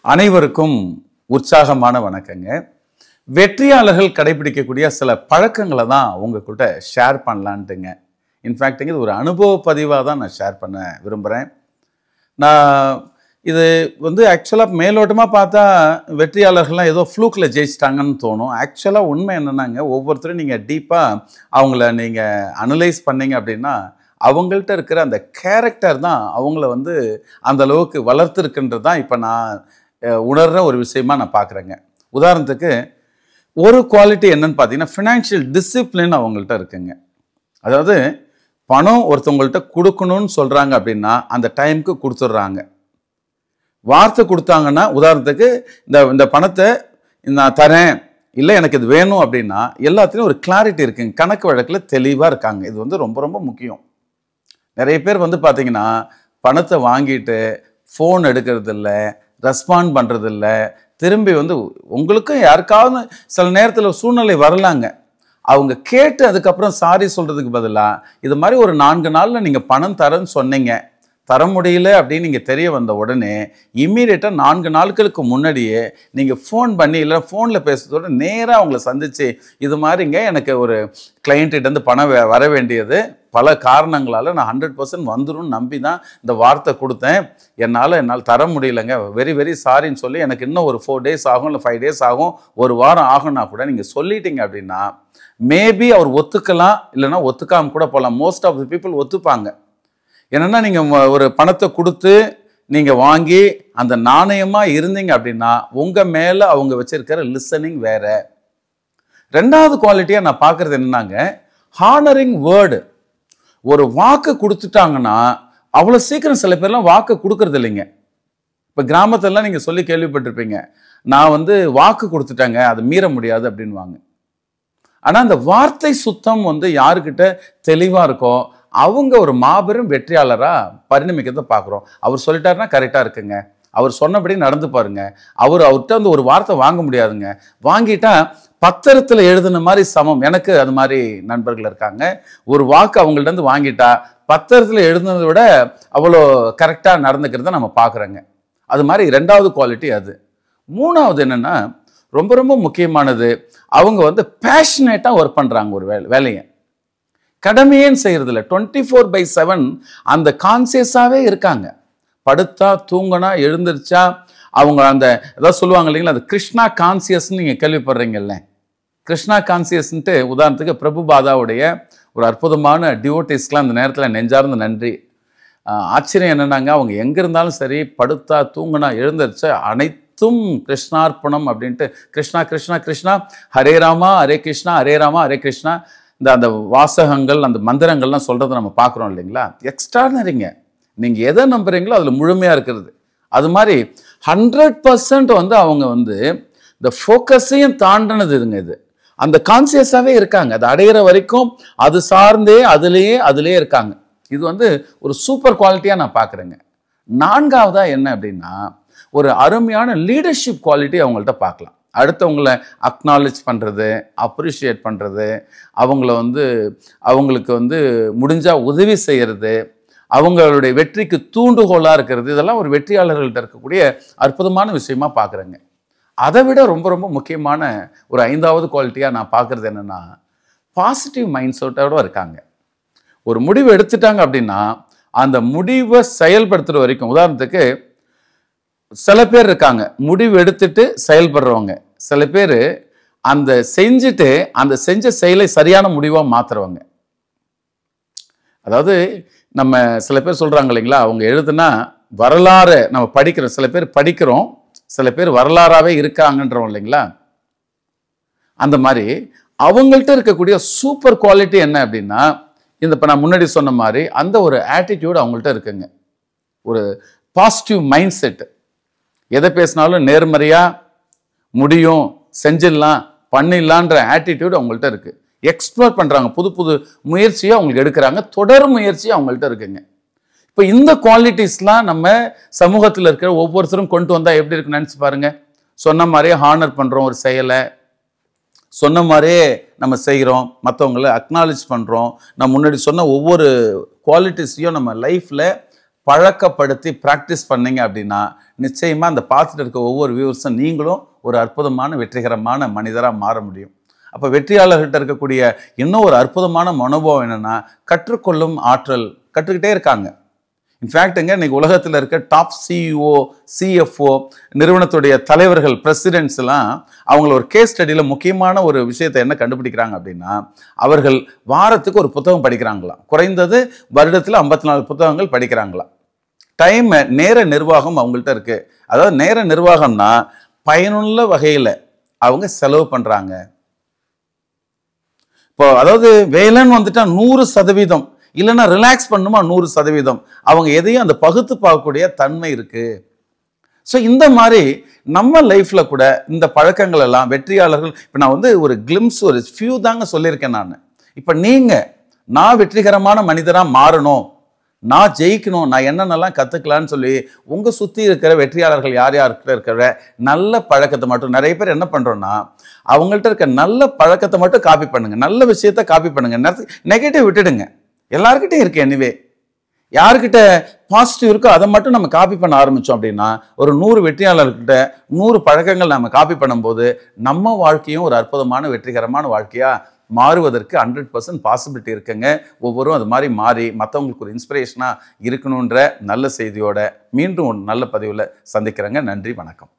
அனைவருக்கும் உற்சாகமான வணக்கங்க. வெற்றியாளர்கள் கடைபிடிக்கக்கூடிய சில பழக்கங்களை தான் உங்ககிட்ட ஷேர் பண்ணலான்ட்டுங்க. இன்ஃபேக்ட் இது ஒரு அனுபவ பதிவாக தான் நான் ஷேர் பண்ண விரும்புகிறேன். இது ஆக்சுவலாக மேலோட்டமாக பார்த்தா வெற்றியாளர்கள்லாம் ஏதோ ஃப்ளூக்கில் ஜெயிச்சிட்டாங்கன்னு தோணும். ஆக்சுவலாக உண்மை என்னன்னாங்க, ஒவ்வொருத்தரும் நீங்கள் டீப்பாக அவங்கள நீங்கள் அனலைஸ் பண்ணீங்க அப்படின்னா அவங்கள்ட்ட இருக்கிற அந்த கேரக்டர் தான் அவங்கள அந்த அளவுக்கு வளர்த்துருக்குன்றது தான் இப்போ நான் உணர்கிற ஒரு விஷயமா நான் பார்க்குறேங்க. உதாரணத்துக்கு ஒரு குவாலிட்டி என்னன்னு பார்த்தீங்கன்னா, ஃபினான்ஷியல் டிசிப்ளின் அவங்கள்ட்ட இருக்குங்க. அதாவது பணம் ஒருத்தவங்கள்ட்ட கொடுக்கணும்னு சொல்கிறாங்க அப்படின்னா அந்த டைமுக்கு கொடுத்துட்றாங்க. வார்த்தை கொடுத்தாங்கன்னா, உதாரணத்துக்கு இந்த பணத்தை நான் தரேன், இல்லை எனக்கு இது வேணும் அப்படின்னா எல்லாத்துலேயும் ஒரு கிளாரிட்டி இருக்குங்க. கணக்கு வழக்கில் தெளிவாக இருக்காங்க. இது ரொம்ப ரொம்ப முக்கியம். நிறைய பேர் பார்த்தீங்கன்னா பணத்தை வாங்கிட்டு ஃபோன் எடுக்கிறது இல்லை, ரெஸ்பாண்ட் பண்ணுறது இல்லை. திரும்பி உங்களுக்கும் யாருக்காவது சில நேரத்தில் சூழ்நிலை வரலாங்க, அவங்க கேட்டு அதுக்கப்புறம் சாரி சொல்கிறதுக்கு பதிலாக இது மாதிரி ஒரு 4 நாளில் நீங்கள் பணம் தரேன்னு சொன்னீங்க, தர முடியல அப்படின்னு நீங்கள் தெரிய வந்த உடனே இம்மீடியட்டாக 4 நாட்களுக்கு முன்னாடியே நீங்கள் ஃபோன் பண்ணி இல்லை ஃபோனில் பேசுறதோட நேராக அவங்கள சந்தித்து இது மாதிரிங்க எனக்கு ஒரு கிளைண்ட்டிட்டேருந்து பணம் வர வேண்டியது பல காரணங்களால் நான் 100% வந்துடும் நம்பி தான் இந்த வார்த்தை கொடுத்தேன், என்னால் தர முடியலைங்க, வெரி வெரி சாரின்னு சொல்லி எனக்கு இன்னும் ஒரு 4 days ஆகும், இல்லை 5 days ஆகும், ஒரு வாரம் ஆகும்னா கூட நீங்கள் சொல்லிட்டீங்க அப்படின்னா மேபி அவர் ஒத்துக்கலாம், இல்லைன்னா ஒத்துக்காமல் கூட போகலாம். மோஸ்ட் ஆஃப் தி பீப்புள் ஒத்துப்பாங்க. என்னென்னா நீங்கள் ஒரு பணத்தை கொடுத்து நீங்கள் வாங்கி அந்த நாணயமாக இருந்தீங்க அப்படின்னா உங்கள் மேலே அவங்க வச்சிருக்கிற லிசனிங் வேற. ரெண்டாவது குவாலிட்டியாக நான் பார்க்குறது என்னன்னாங்க, ஹானரிங் வேர்டு. ஒரு வாக்கு கொடுத்துட்டாங்கன்னா அவ்வளோ சீக்கிரம் சில பேர்லாம் வாக்கு கொடுக்கறது இல்லைங்க. இப்போ கிராமத்திலலாம் நீங்கள் சொல்லி கேள்விப்பட்டிருப்பீங்க, நான் வாக்கு கொடுத்துட்டாங்க, அதை மீற முடியாது அப்படின்வாங்க. ஆனால் அந்த வார்த்தை சுத்தம் யாருக்கிட்ட தெளிவாக இருக்கோ அவங்க ஒரு மாபெரும் வெற்றியாளராக பரிணமிக்கிறத பார்க்குறோம். அவர் சொல்லிட்டாருன்னா கரெக்டாக இருக்குங்க, அவர் சொன்னபடி நடந்து பாருங்க, அவர்கிட்ட ஒரு வார்த்தை வாங்க முடியாதுங்க, வாங்கிட்டா பத்திரத்தில் எழுதுன மாதிரி சமம். எனக்கு அது மாதிரி நண்பர்கள் இருக்காங்க. ஒரு வாக்கு அவங்கள்ட்ட வாங்கிட்டா பத்திரத்தில் எழுதுனதை விட அவ்வளோ கரெக்டாக நடந்துக்கிறத நம்ம பார்க்குறோங்க. அது மாதிரி ரெண்டாவது குவாலிட்டி அது. மூணாவது என்னென்னா ரொம்ப ரொம்ப முக்கியமானது, அவங்க பேஷனேட்டாக ஒர்க் பண்ணுறாங்க ஒரு வேலையை, கடமையேன்னு செய்யறதில்ல. 24/7 அந்த கான்சியஸாகவே இருக்காங்க. படுத்தா தூங்கினா எழுந்திருச்சா அவங்க ஏதாவது சொல்லுவாங்க இல்லைங்களா, அந்த கிருஷ்ணா கான்சியஸ்ன்னு நீங்கள் கேள்விப்படுறீங்கல்ல. கிருஷ்ணா கான்சியஸ்ன்ட்டு உதாரணத்துக்கு பிரபுபாதாவுடைய ஒரு அற்புதமான டிவோட்டிஸ்க்கெலாம் அந்த நேரத்தில் நெஞ்சார்ந்த நன்றி. ஆச்சரியம் என்னன்னாங்க, அவங்க எங்கே இருந்தாலும் சரி படுத்தா தூங்கினா எழுந்திருச்சா அனைத்தும் கிருஷ்ணார்ப்பணம் அப்படின்ட்டு கிருஷ்ணா கிருஷ்ணா கிருஷ்ணா, ஹரே ராமா ஹரே கிருஷ்ணா ஹரே ராமா ஹரே கிருஷ்ணா, அந்த வாசகங்கள் அந்த மந்திரங்கள்லாம் சொல்கிறத நம்ம பார்க்குறோம் இல்லைங்களா. எக்ஸ்ட்ரானரிங்க. நீங்கள் எதை நம்புறீங்களோ அதில் முழுமையாக இருக்கிறது. அது மாதிரி 100% அவங்க இந்த ஃபோக்கஸையும் தாண்டினது இதுங்க. இது அந்த கான்சியஸாகவே இருக்காங்க. அது அடையிற வரைக்கும் அது சார்ந்தே அதுலேயே இருக்காங்க. இது ஒரு சூப்பர் குவாலிட்டியாக நான் பார்க்குறேங்க. நான்காவதாக என்ன அப்படின்னா, ஒரு அருமையான லீடர்ஷிப் குவாலிட்டி அவங்கள்ட்ட பார்க்கலாம். அடுத்தவங்களை அக்னாலேஜ் பண்ணுறது, அப்ரிஷியேட் பண்ணுறது, அவங்கள அவங்களுக்கு முடிஞ்சால் உதவி செய்கிறது, அவங்களுடைய வெற்றிக்கு தூண்டுகோலாக இருக்கிறது, இதெல்லாம் ஒரு வெற்றியாளர்கள்ட்ட இருக்கக்கூடிய அற்புதமான விஷயமா பார்க்குறேங்க. அதை விட ரொம்ப ரொம்ப முக்கியமான ஒரு 5வது குவாலிட்டியாக நான் பார்க்குறது என்னென்னா, பாசிட்டிவ் மைண்ட் செட்டோட இருக்காங்க. ஒரு முடிவு எடுத்துட்டாங்க அப்படின்னா அந்த முடிவை செயல்படுத்துகிற வரைக்கும், உதாரணத்துக்கு சில பேர் இருக்காங்க முடிவு எடுத்துட்டு செயல்படுறவங்க, சில பேர் அந்த செஞ்சுட்டு அந்த செஞ்ச செயலை சரியான முடிவாக மாற்றுறவங்க. அதாவது நம்ம சில பேர் சொல்கிறாங்க இல்லைங்களா, அவங்க எழுதுனா வரலாறு நம்ம படிக்கிறோம், சில பேர் படிக்கிறோம், சில பேர் வரலாறாகவே இருக்காங்கன்றோம் இல்லைங்களா. அந்த மாதிரி அவங்கள்ட்ட இருக்கக்கூடிய சூப்பர் குவாலிட்டி என்ன அப்படின்னா, இப்போ நான் முன்னாடி சொன்ன மாதிரி அந்த ஒரு ஆட்டிடியூட் அவங்கள்ட்ட இருக்குங்க. ஒரு பாசிட்டிவ் மைண்ட் செட். எதை பேசினாலும் நேர்மறையாக முடியும், செஞ்சிடலாம், பண்ணிடலான்ற ஆட்டிடியூட் அவங்கள்ட்ட இருக்குது. எக்ஸ்ப்ளோர் பண்ணுறாங்க, புது புது முயற்சியை அவங்களுக்கு எடுக்கிறாங்க, தொடர் முயற்சி அவங்கள்ட்ட இருக்குங்க. இப்போ இந்த குவாலிட்டிஸ்லாம் நம்ம சமூகத்தில் இருக்கிற ஒவ்வொருத்தரும் கொண்டு வந்தால் எப்படி இருக்குன்னு நினச்சி பாருங்கள். சொன்ன மாதிரியே ஹானர் பண்ணுறோம், ஒரு செயலை சொன்ன மாதிரியே நம்ம செய்கிறோம், மற்றவங்களை அக்னாலேஜ் பண்ணுறோம். நான் முன்னாடி சொன்ன ஒவ்வொரு குவாலிட்டிஸையும் நம்ம லைஃப்பில் பழக்கப்படுத்தி ப்ராக்டிஸ் பண்ணீங்க அப்படின்னா நிச்சயமாக அந்த பார்த்துட்டு இருக்க ஒவ்வொரு வியூவர்ஸும் நீங்களும் ஒரு அற்புதமான வெற்றிகரமான மனிதராக மாற முடியும். அப்போ வெற்றியாளர்கிட்ட இருக்கக்கூடிய இன்னும் ஒரு அற்புதமான மனோபாவம் என்னென்னா, கற்றுக்கொள்ளும் ஆற்றல். கற்றுக்கிட்டே இருக்காங்க. இன்ஃபேக்ட்டுங்க இன்னைக்கு உலகத்தில் இருக்க டாப் சிஇஓ, சிஎஃப்ஓ, நிறுவனத்துடைய தலைவர்கள், பிரசிடென்ட்ஸ் எல்லாம் அவங்கள ஒரு கேஸ் ஸ்டடியில் முக்கியமான ஒரு விஷயத்தை என்ன கண்டுபிடிக்கிறாங்க அப்படின்னா, அவர்கள் வாரத்துக்கு ஒரு புத்தகம் படிக்கிறாங்களாம். குறைந்தது வருடத்தில் 54 புத்தகங்கள் படிக்கிறாங்களாம். நேர நிர்வாகம் அவங்கள்ட்ட இருக்கு. அதாவது நேர நிர்வாகம்னா பயனுள்ள வகையில் அவங்க செலவு பண்ணுறாங்க. இப்போ அதாவது வேலைன்னு வந்துட்டா 100%, இல்லைன்னா ரிலாக்ஸ் பண்ணுமா 100%, அவங்க எதையும் அந்த பகுத்து பார்க்கக்கூடிய தன்மை இருக்கு. ஸோ இந்த மாதிரி நம்ம லைஃப்ல கூட இந்த பழக்கங்கள் எல்லாம் வெற்றியாளர்கள், இப்போ நான் ஒரு கிளிம்ஸ், ஒரு ஃபியூ தாங்க சொல்லியிருக்கேன் நான். இப்போ நான் வெற்றிகரமான மனிதராக மாறணும், நான் ஜெயிக்கணும், நான் என்னென்னலாம் கற்றுக்கலான்னு சொல்லி உங்கள் சுற்றி இருக்கிற வெற்றியாளர்கள் யார் யார்கிட்ட இருக்கிற நல்ல பழக்கத்தை மட்டும், நிறைய பேர் என்ன பண்ணுறோன்னா அவங்கள்ட்ட இருக்க நல்ல பழக்கத்தை மட்டும் காப்பி பண்ணுங்க, நல்ல விஷயத்த காப்பி பண்ணுங்க, நெகட்டிவ் விட்டுடுங்க. எல்லாருக்கிட்டையும் இருக்கு. எனிவே யாருக்கிட்ட பாசிட்டிவ் இருக்கோ அதை மட்டும் நம்ம காப்பி பண்ண ஆரம்பித்தோம் அப்படின்னா ஒரு 100 வெற்றியாளர்கிட்ட 100 பழக்கங்கள் நம்ம காப்பி பண்ணும்போது நம்ம வாழ்க்கையும் ஒரு அற்புதமான வெற்றிகரமான வாழ்க்கையாக மாறுவதற்கு 100% பாசிபிலிட்டி இருக்குங்க. ஒவ்வொருவரும் அது மாதிரி மாறி மற்றவங்களுக்கு ஒரு இன்ஸ்பிரேஷனாக இருக்கணுன்ற நல்ல செய்தியோட மீண்டும் ஒரு நல்ல பதிவில் சந்திக்கிறேங்க. நன்றி, வணக்கம்.